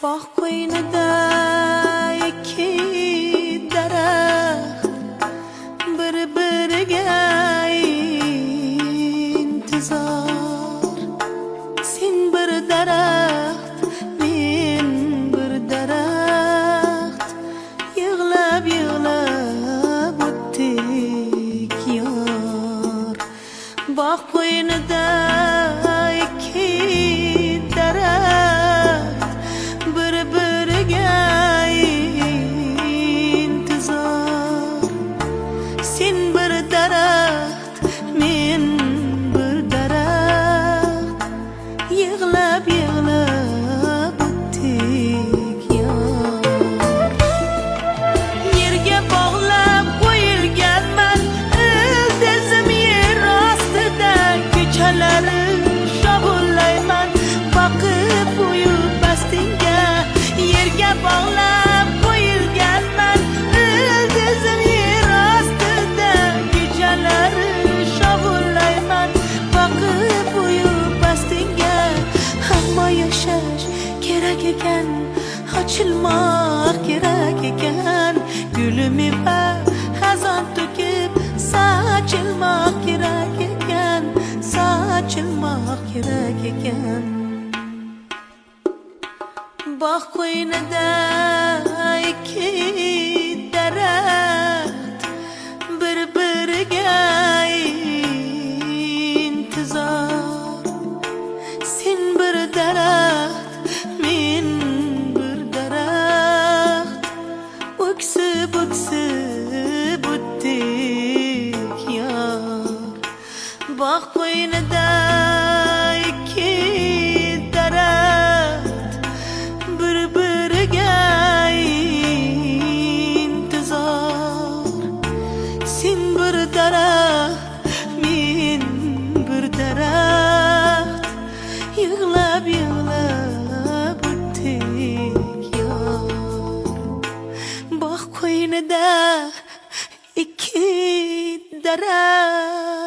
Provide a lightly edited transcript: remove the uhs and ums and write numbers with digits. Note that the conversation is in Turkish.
Bog' qo'ynida ikki daraxt bir-biriga intizor. Sen bir daraxt, men bir daraxt, yig'lab o'tdik yor. Bog' qo'ynida ikki daraxt bir-biriga intizor. Sen bir daraxt, men bir daraxt, yig'lab o'tdik yor. Yerga bog'lab qo'yilganman, ildizim yer ostida, kechalari shovullayman, boqib qo'yib bastingga. Yerga bog'lab qo'yilganman, ildizim yer ostida, kechalari shovullayman, boqib qo'yib bastingga. Hamma yashash kerak ekan, ochilmoq kerak ekan, gulimi va xazon to'kib sochilmoq kerak ekan, sochilmoq kerak ekan. Bog' qo'ynida ikki daraxt bir-biriga intizor. Sen bir daraxt, men bir daraxt, o'ksib o'tdik yor. Bog' qo'ynida ikki daraxt bir-biriga intizor. Sen bir daraxt, men bir daraxt, yig'lab o'tdik yor. Bog' qo'ynida ikki daraxt